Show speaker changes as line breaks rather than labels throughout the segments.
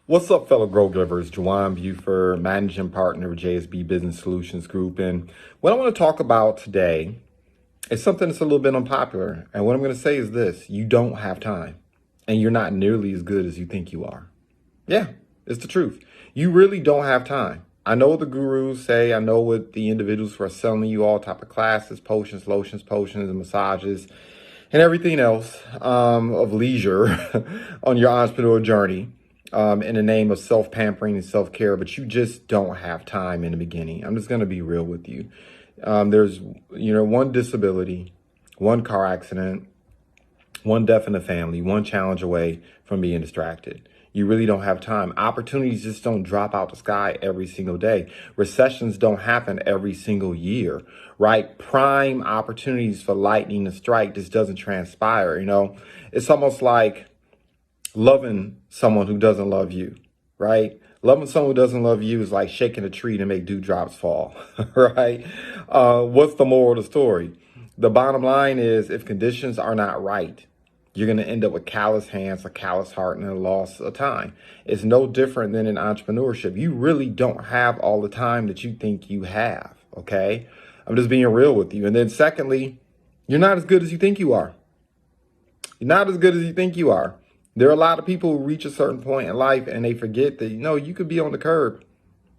What's up, fellow growth givers? JuJuan Buford, managing partner of JSB Business Solutions Group. And what I want to talk about today is something that's a little bit unpopular. And what I'm going to say is this: you don't have time, and you're not nearly as good as you think you are. Yeah, it's the truth. You really don't have time. I know what the gurus say. I know what the individuals who are selling you all type of classes, potions, lotions, potions, and massages, and everything else of leisure on your entrepreneurial journey. In the name of self-pampering and self-care, but you just don't have time in the beginning. I'm just going to be real with you. There's, one disability, one car accident, one death in the family, one challenge away from being distracted. You really don't have time. Opportunities just don't drop out the sky every single day. Recessions don't happen every single year, right? Prime opportunities for lightning to strike just doesn't transpire. It's almost like loving someone who doesn't love you, right? Loving someone who doesn't love you is like shaking a tree to make dewdrops fall, right? What's the moral of the story? The bottom line is, if conditions are not right, you're going to end up with callous hands, a callous heart, and a loss of time. It's no different than in entrepreneurship. You really don't have all the time that you think you have, okay? I'm just being real with you. And then secondly, you're not as good as you think you are. You're not as good as you think you are. There are a lot of people who reach a certain point in life and they forget that, you could be on the curb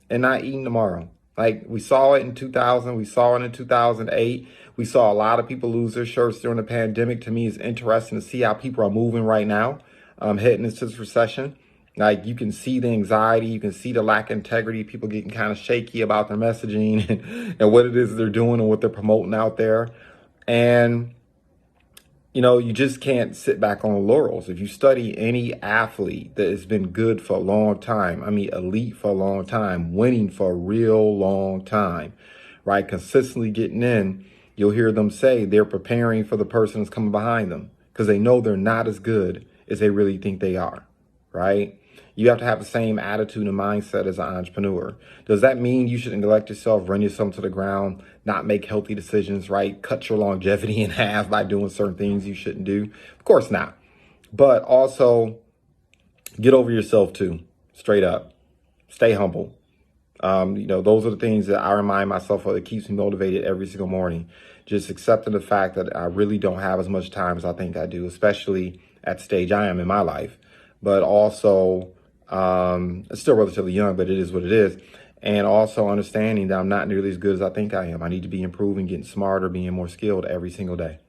and not eating tomorrow. Like we saw it in 2000, we saw it in 2008. We saw a lot of people lose their shirts during the pandemic. To me, it's interesting to see how people are moving right now, heading into this recession. Like you can see the anxiety, you can see the lack of integrity, people getting kind of shaky about their messaging and what it is they're doing and what they're promoting out there. And you just can't sit back on the laurels. If you study any athlete that has been good for a long time, elite for a long time, winning for a real long time, right? Consistently getting in, you'll hear them say they're preparing for the person that's coming behind them because they know they're not as good as they really think they are, right? You have to have the same attitude and mindset as an entrepreneur. Does that mean you should neglect yourself, run yourself to the ground, not make healthy decisions, right? Cut your longevity in half by doing certain things you shouldn't do? Of course not. But also get over yourself too, straight up. Stay humble. Those are the things that I remind myself of that keeps me motivated every single morning. Just accepting the fact that I really don't have as much time as I think I do, especially at the stage I am in my life. But also, it's still relatively young, but it is what it is. And also understanding that I'm not nearly as good as I think I am. I need to be improving, getting smarter, being more skilled every single day.